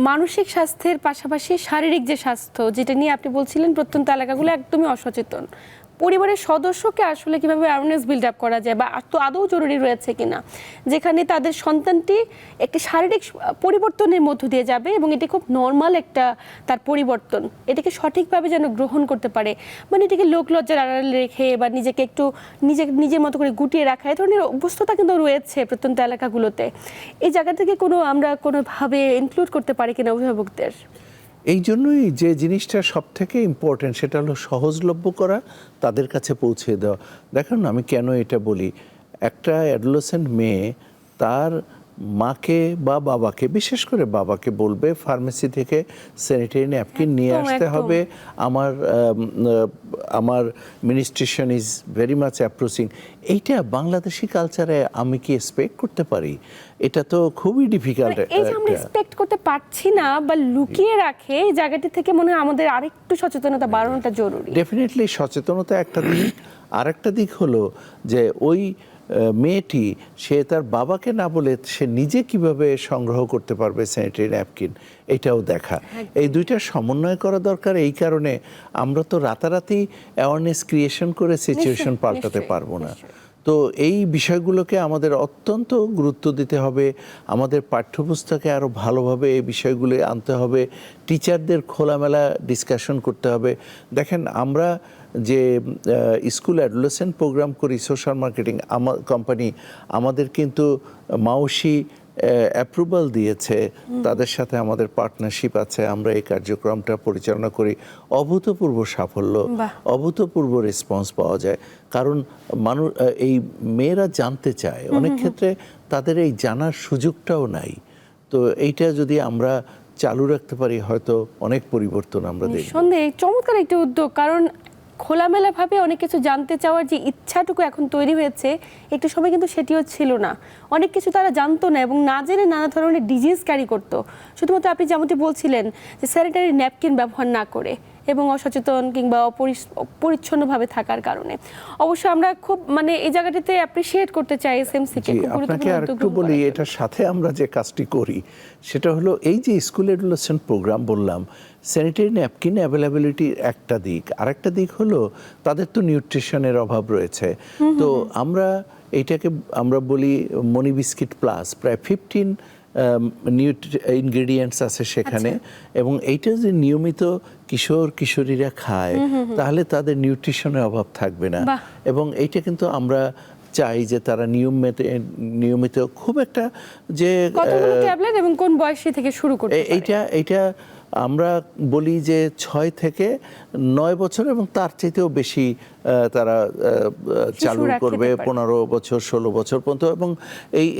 মানসিক স্বাস্থ্যের পাশাপাশি শারীরিক যে স্বাস্থ্য, যেটা নিয়ে আপনি বলছিলেন প্রত্যন্ত এলাকাগুলো একদমই অসচেতন, পরিবারের সদস্যকে আসলে কিভাবে অ্যাওয়ারনেস বিল্ড আপ করা যায় বা আদৌ জরুরি রয়েছে কিনা, যেখানে তাদের সন্তানটি একটি শারীরিক পরিবর্তনের মধ্য দিয়ে যাবে এবং এটি খুব নর্মাল একটা তার পরিবর্তন, এটাকে সঠিকভাবে যেন গ্রহণ করতে পারে, মানে এটাকে লোকলজ্জার আড়ালে রেখে বা নিজেকে একটু নিজের মতো করে গুটিয়ে রাখা, এই ধরনের অভ্যস্ততা কিন্তু রয়েছে প্রত্যন্ত এলাকাগুলোতে। এই জায়গা থেকে আমরা কোনোভাবে ইনক্লুড করতে পারি কিনা অভিভাবকদের?
এই জন্যই যে জিনিসটা সব থেকে ইম্পর্টেন্ট সেটা হলো সহজলভ্য করা, তাদের কাছে পৌঁছে দেওয়া। দেখুন আমি কেন এটা বলি, একটা অ্যাডোলেসেন্ট মেয়ে তার মাকে বা বাবাকে, বিশেষ করে বাবাকে বলবে ফার্মেসি থেকে স্যানিটারি ন্যাপকিন নিয়ে আসতে হবে, আমার ministration is very much approaching. এইটা বাংলাদেশি কালচারে আমি কি এক্সপেক্ট করতে পারি? এটা তো খুবই ডিফিকাল্ট।
এই যে আমরা এক্সপেক্ট করতে পারছি না বা লুকিয়ে রাখে, এই জায়গাটি থেকে মনে হয় আমাদের আরেকটু সচেতনতা বাড়ানোটা জরুরি।
ডেফিনেটলি সচেতনতা একটা দিক, আরেকটা দিক হলো যে ওই মেয়েটি সে তার বাবাকে না বলে সে নিজে কিভাবে সংগ্রহ করতে পারবে স্যানিটারি ন্যাপকিন, এটাও দেখা। এই দুইটা সমন্বয় করা দরকার। এই কারণে আমরা তো রাতারাতি অ্যাওয়ারনেস ক্রিয়েশন করে সিচুয়েশন পাল্টাতে পারবো না। তো এই বিষয়গুলোকে আমাদের অত্যন্ত গুরুত্ব দিতে হবে, আমাদের পাঠ্যপুস্তকে আরও ভালোভাবে এই বিষয়গুলো আনতে হবে, টিচারদের খোলামেলা ডিসকাশন করতে হবে। দেখেন আমরা যে স্কুল অ্যাডোলেসেন্ট প্রোগ্রাম করি, সোশ্যাল মার্কেটিং কোম্পানি আমাদের কিন্তু মাউসি অ্যাপ্রুভাল দিয়েছে, তাদের সাথে আমাদের পার্টনারশিপ আছে, আমরা এই কার্যক্রমটা পরিচালনা করি। অভূতপূর্ব সাফল্য, অভূতপূর্ব রেসপন্স পাওয়া যায়। কারণ মানুষ এই মেয়েরা জানতে চায়, অনেক ক্ষেত্রে তাদের এই জানার সুযোগটাও নাই। তো এইটা যদি আমরা চালু রাখতে পারি হয়তো অনেক পরিবর্তন আমরা দেখব।
নিঃসন্দেহে চমৎকার একটি উদ্যোগ, কারণ খোলামেলাভাবে অনেক কিছু জানতে চাওয়ার যে ইচ্ছাটুকু এখন তৈরি হয়েছে, একটু সময় কিন্তু সেটিও ছিল না। অনেক কিছু তারা জানতো না এবং না জেনে নানা ধরনের ডিজিজ ক্যারি করতো, শুধুমাত্র আপনি যেমনটি বলছিলেন যে স্যানিটারি ন্যাপকিন ব্যবহার না করে এবং অসচেতন কিংবা পরিচ্ছন্নভাবে থাকার কারণে। অবশ্য আমরা খুব এই জায়গাটিতে অ্যাপ্রিসিয়েট করতে চাই এসএমসিকে।
আপনাকে আরেকটু বলি, এটার সাথে আমরা যে কাজটি করি সেটা হলো এই যে স্কুল অ্যাডোলেসেন্ট প্রোগ্রাম বললাম, স্যানিটারি ন্যাপকিন অ্যাভেলেবিলিটির একটা দিক, আরেকটা দিক হলো তাদের তো নিউট্রিশনের অভাব রয়েছে। তো আমরা এইটাকে আমরা বলি মনি বিস্কিট প্লাস, প্রায় 15 ইনগ্রেডিয়েন্টস আছে সেখানে। এবং এইটা যদি নিয়মিত কিশোর কিশোরীরা খায় তাহলে তাদের নিউট্রিশনের অভাব থাকবে না। এবং এইটা কিন্তু আমরা চাই যে তারা নিয়মিত খুব একটা যে
কতগুলো ট্যাবলেট এবং কোন বয়সী থেকে শুরু করতে পারে
এইটা আমরা বলি যে 6 থেকে 9 বছর এবং তার চাইতেও বেশি তারা চালু করবে, 15 বছর 16 বছর পর্যন্ত। এবং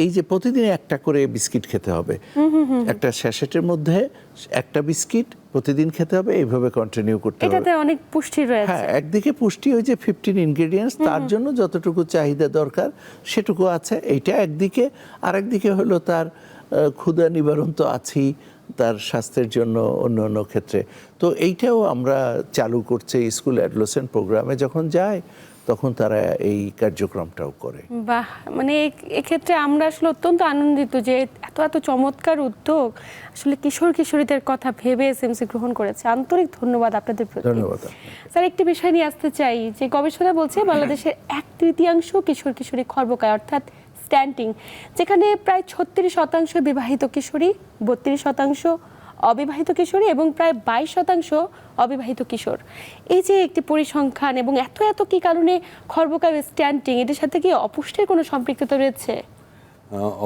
এই যে প্রতিদিন একটা করে বিস্কিট খেতে হবে, একটা স্যাশেটের মধ্যে একটা বিস্কিট প্রতিদিন খেতে হবে, এইভাবে কন্টিনিউ করতে হবে।
এটাতে অনেক পুষ্টি রয়েছে।
হ্যাঁ, একদিকে পুষ্টি ওই যে 15 ইনগ্রেডিয়েন্টস, তার জন্য যতটুকু চাহিদা দরকার সেটুকু আছে, এইটা একদিকে। আরেকদিকে হলো তার ক্ষুধা নিবারণ তো আছেই, তার স্বাস্থ্যের জন্য অন্য ক্ষেত্রে। তো এইটাও আমরা চালু করছি স্কুল অ্যাডোলেসেন্ট প্রোগ্রামে যখন যায় তখন তারা এই কার্যক্রমটাও করে।
বাহ, এক্ষেত্রে আমরা আসলে অত্যন্ত আনন্দিত যে এত চমৎকার উদ্যোগ আসলে কিশোর কিশোরীদের কথা ভেবে এসএমসি গ্রহণ করেছে। আন্তরিক ধন্যবাদ আপনাদের প্রতি।
ধন্যবাদ।
স্যার, একটি বিষয় নিয়ে আসতে চাই যে গবেষণা বলছে বাংলাদেশের 1/3 কিশোর কিশোরী খর্বকায়, অর্থাৎ স্ট্যান্টিং, যেখানে প্রায় 36% বিবাহিত কিশোরী, 32% অবিবাহিত কিশোরী এবং প্রায় 22% অবিবাহিত কিশোর। এই যে একটি পরিসংখ্যান এবং এত কি কারণে খর্বকায় স্ট্যান্টিং, এটার সাথে কি অপুষ্টির কোনো সম্পৃক্ততা রয়েছে?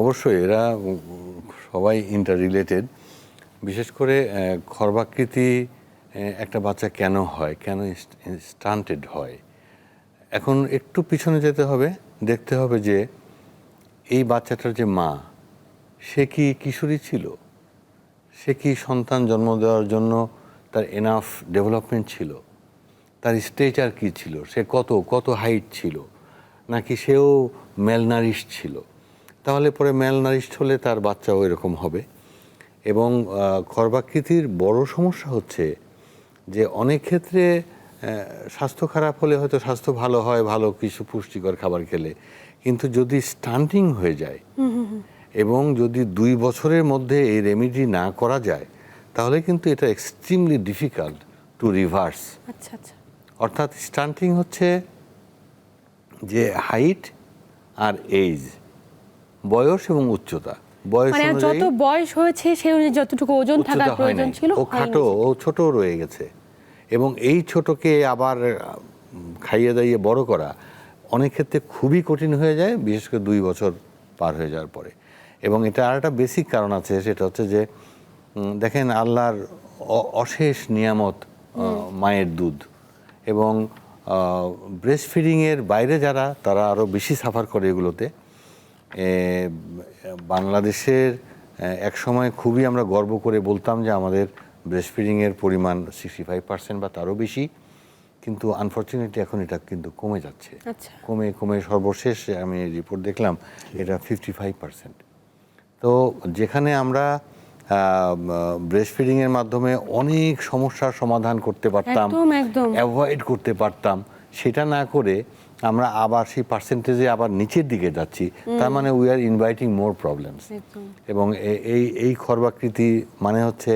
অবশ্যই এরা সবাই ইন্টার রিলেটেড। বিশেষ করে খর্বাকৃতি একটা বাচ্চা কেন হয়, কেন স্টান্টেড হয়, এখন একটু পিছনে যেতে হবে, দেখতে হবে যে এই বাচ্চাটার যে মা, সে কি কিশোরী ছিল, সে কি সন্তান জন্ম দেওয়ার জন্য তার এনাফ ডেভেলপমেন্ট ছিল, তার স্টেচার কি ছিল, সে কত হাইট ছিল, নাকি সেও ম্যালনারিশ ছিল। তাহলে পরে ম্যালনারিশড হলে তার বাচ্চাও এরকম হবে। এবং খর্বাকৃতির বড় সমস্যা হচ্ছে যে অনেক ক্ষেত্রে স্বাস্থ্য খারাপ হলে হয়তো স্বাস্থ্য ভালো হয় ভালো কিছু পুষ্টিকর খাবার খেলে, কিন্তু যদি স্টান্টিং হয়ে যায় এবং যদি 2 বছরের মধ্যে এই রেমেডি না করা যায় তাহলে কিন্তু এটা এক্সট্রিমলি ডিফিকাল্ট টু রিভার্স।
আচ্ছা।
অর্থাৎ স্টান্টিং হচ্ছে যে হাইট আর এইজ, বয়স এবং উচ্চতা। বয়স
মানে যত
অনুযায়ী
বয়স হয়েছে সেই অনুযায়ী যতটুকু ওজন থাকার
উচ্চতা হয়
প্রয়োজন
নাই,
ছিল
ও খাটো, ও ছোট রয়ে গেছে। এবং এই ছোটকে আবার খাইয়ে দাইয়ে বড় করা অনেক ক্ষেত্রে খুবই কঠিন হয়ে যায়, বিশেষ করে 2 বছর পার হয়ে যাওয়ার পরে। এবং এটা আর একটা বেসিক কারণ আছে, সেটা হচ্ছে যে দেখেন আল্লাহর অশেষ নিয়ামত মায়ের দুধ, এবং ব্রেস্ট ফিডিংয়ের বাইরে যারা, তারা আরও বেশি সাফার করে এগুলোতে। বাংলাদেশের এক সময় খুবই আমরা গর্ব করে বলতাম যে আমাদের ব্রেস্ট ফিডিংয়ের পরিমাণ 65% বা তারও বেশি, কিন্তু আনফর্চুনেটলি এখন এটা কিন্তু কমে যাচ্ছে।
আচ্ছা।
কমে কমে সর্বশেষ আমি রিপোর্ট দেখলাম এটা 55%। তো যেখানে আমরা ব্রেস্ট ফিডিংয়ের মাধ্যমে অনেক সমস্যার সমাধান করতে পারতাম,
একদম
অ্যাভয়েড করতে পারতাম, সেটা না করে আমরা আবার সেই পার্সেন্টেজে আবার নিচের দিকে যাচ্ছি। তার মানে we are inviting more problems. এবং এই খর্বাকৃতি মানে হচ্ছে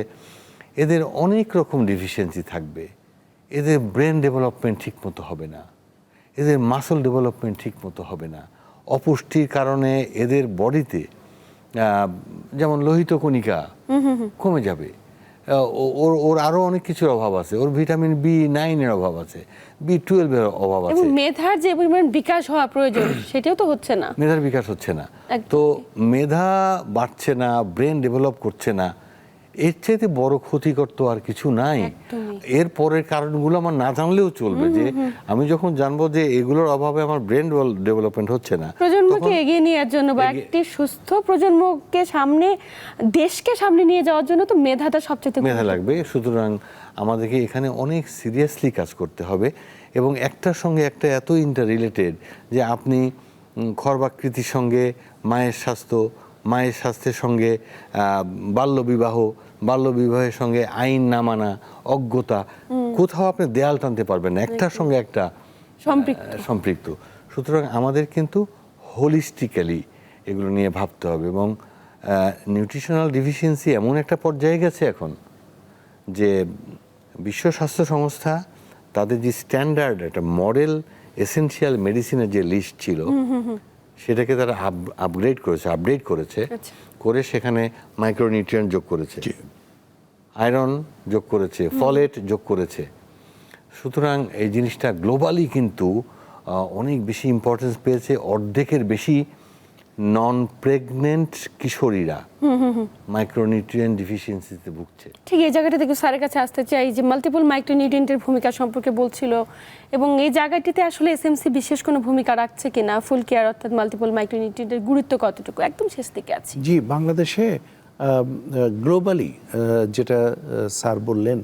এদের অনেক রকম ডিফিসিয়েন্সি থাকবে, এদের ব্রেন ডেভেলপমেন্ট ঠিক মতো হবে না, এদের মাসল ডেভেলপমেন্ট ঠিক মতো হবে না, অপুষ্টির কারণে এদের বডিতে যেমন লোহিত কণিকা কমে যাবে, ওর আরও অনেক কিছুর অভাব আছে, ওর ভিটামিন B9 এর অভাব আছে, B12 এর অভাব
এবং
আছে,
মেধার যে পরিমাণ বিকাশ হওয়া প্রয়োজন সেটাও তো হচ্ছে না,
মেধার বিকাশ হচ্ছে না। তো মেধা বাড়ছে না, ব্রেন ডেভেলপ করছে না, এর চাইতে বড় ক্ষতিকর তো আর কিছু নাই। এর পরের কারণগুলো আমার না জানলেও চলবে, যে আমি যখন জানবো যে এগুলোর অভাবে আমার ব্রেন ডেভেলপমেন্ট হচ্ছে না,
প্রজন্মকে এগিয়ে নেওয়ার জন্য বা একটি সুস্থ প্রজন্মকে সামনে, দেশকে সামনে নিয়ে যাওয়ার জন্য তো মেধাটা সবচেয়ে
মেধা লাগবে। সুতরাং আমাদেরকে এখানে অনেক সিরিয়াসলি কাজ করতে হবে, এবং একটার সঙ্গে একটা এত ইন্টার রিলেটেড যে আপনি খর্বাকৃতির সঙ্গে মায়ের স্বাস্থ্য, মায়ের স্বাস্থ্যের সঙ্গে বাল্যবিবাহের সঙ্গে আইন না মানা, অজ্ঞতা, কোথাও আপনি দেয়াল টানতে পারবেন না, একটার সঙ্গে একটা সম্পৃক্ত। সুতরাং আমাদের কিন্তু হোলিস্টিক্যালি এগুলো নিয়ে ভাবতে হবে। এবং নিউট্রিশনাল ডিফিসিয়েন্সি এমন একটা পর্যায়ে গেছে এখন যে বিশ্ব স্বাস্থ্য সংস্থা তাদের যে স্ট্যান্ডার্ড একটা মডেল এসেনশিয়াল মেডিসিনের যে লিস্ট ছিল সেটাকে তারা আপডেট করেছে, করে সেখানে মাইক্রোনিউট্রিয়েন্ট যোগ করেছে, আয়রন যোগ করেছে, ফলেট যোগ করেছে। সুতরাং এই জিনিসটা গ্লোবালি কিন্তু অনেক বেশি ইম্পর্টেন্স পেয়েছে। অর্ধেকের বেশি নন প্রেগনেন্ট কিশোরীরা মাইক্রোনিউট্রিয়েন্ট ডিফিসিয়েন্সিতে ভুগছে।
ঠিক এই জায়গাটা থেকে স্যারের কাছে আসতে চাই, যে মাল্টিপল মাইক্রোনিউট্রিয়েন্টের ভূমিকা সম্পর্কে বলছিল, এবং এই জায়গাটিতে আসলে এসএমসি বিশেষ কোনো ভূমিকা রাখছে কিনা, ফুল কেয়ার অর্থাৎ মাল্টিপল মাইক্রোনিউট্রিয়েন্টের গুরুত্ব কতটুকু, একদম শেষ দিকে আছে।
জি, বাংলাদেশে গ্লোবালি যেটা স্যার বললেন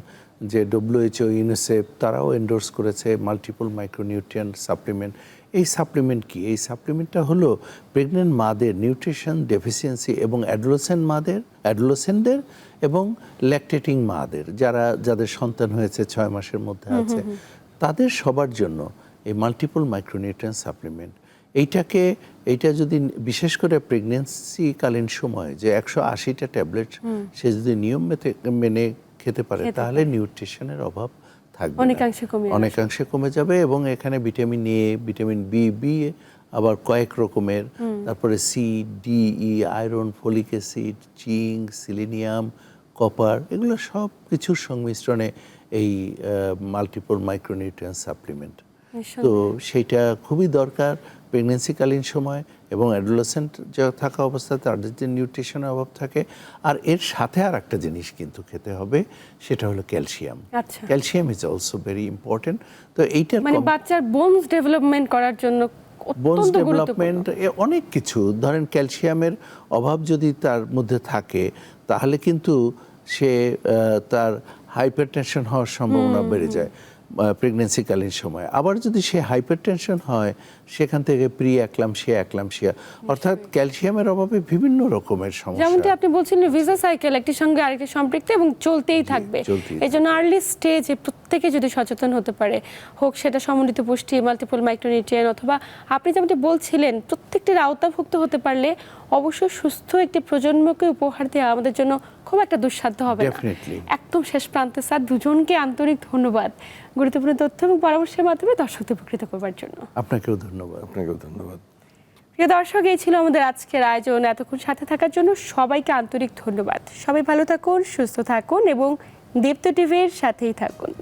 যে WHO, ইউনিসেফ তারাও এন্ডোর্স করেছে মাল্টিপল মাইক্রোনিউট্রিয়েন্ট সাপ্লিমেন্ট। এই সাপ্লিমেন্ট কি? এই সাপ্লিমেন্টটা হলো প্রেগনেন্ট মাদের নিউট্রিশন ডেফিসিয়েন্সি এবং অ্যাডোলেসেন্টদের এবং ল্যাকটেটিং মাদের, যাদের সন্তান হয়েছে 6 মাসের মধ্যে আছে, তাদের সবার জন্য এই মাল্টিপল মাইক্রোনিউট্রিয়েন্ট সাপ্লিমেন্ট। এইটা যদি বিশেষ করে প্রেগনেন্সিকালীন সময় যে 180টা ট্যাবলেট সে যদি নিয়ম মেনে খেতে পারে, তাহলে নিউট্রিশনের অভাব থাকবে, অনেকাংশে কমে যাবে। এবং এখানে ভিটামিন A, ভিটামিন B, আবার কয়েক রকমের, তারপরে C, D, E, iron, folic acid, zinc, selenium, copper, এগুলো সব কিছুর সংমিশ্রণে এই মাল্টিপল মাইক্রোনিউট্রিয়েন্ট সাপ্লিমেন্ট। তো সেইটা খুবই দরকার প্রেগনেন্সিকালীন সময়, এবং অ্যাডোলেসেন্ট থাকা অবস্থায় তাদের যে নিউট্রিশনের অভাব থাকে। আর এর সাথে আর একটা জিনিস কিন্তু খেতে হবে, সেটা হলো calcium. Calcium is also very important. তো এইটার
মানে বাচ্চার বোনস ডেভেলপমেন্ট করার জন্য,
বোনস ডেভেলপমেন্ট অনেক কিছু, ধরেন ক্যালসিয়ামের অভাব যদি তার মধ্যে থাকে, তাহলে কিন্তু সে তার হাইপারটেনশন হওয়ার সম্ভাবনা বেড়ে যায় প্রেগনেন্সিকালীন সময়। আবার যদি সে হাইপারটেনশন হয়, সেখান থেকে প্রি-অ্যাক্লামশিয়া, অর্থাৎ ক্যালসিয়ামের অভাবে বিভিন্ন রকমের সমস্যা,
যেমনটি আপনি বলছিলেন ভিসা সাইকেল একটির সঙ্গে আরেকটি সম্পৃক্ত এবং চলতেই থাকবে। এই জন্য আর্লি স্টেজে প্রত্যেকে যদি সচেতন হতে পারে, হোক সেটা সমন্বিত পুষ্টি, মাল্টিপল মাইক্রোনিউট্রিয়েন্ট, অথবা আপনি যেমনটি বলছিলেন প্রত্যেকটির আওতাভুক্ত হতে পারলে অবশ্যই সুস্থ একটি প্রজন্মকে উপহার দেওয়া আমাদের জন্য খুব একটা দুঃসাধ্য হবে না।
Definitely.
একদম শেষ প্রান্তে স্যার, দুজনকে আন্তরিক ধন্যবাদ গুরুত্বপূর্ণ তথ্য এবং পরামর্শের মাধ্যমে দর্শকদের উপকৃত করবার জন্য।
আপনাকেও ধন্যবাদ।
আপনাকেও ধন্যবাদ।
প্রিয় দর্শক, এই ছিল আমাদের আজকের আয়োজন। এতক্ষণ সাথে থাকার জন্য সবাইকে আন্তরিক ধন্যবাদ। সবাই ভালো থাকুন, সুস্থ থাকুন এবং দীপ্ত টিভির সাথেই থাকুন।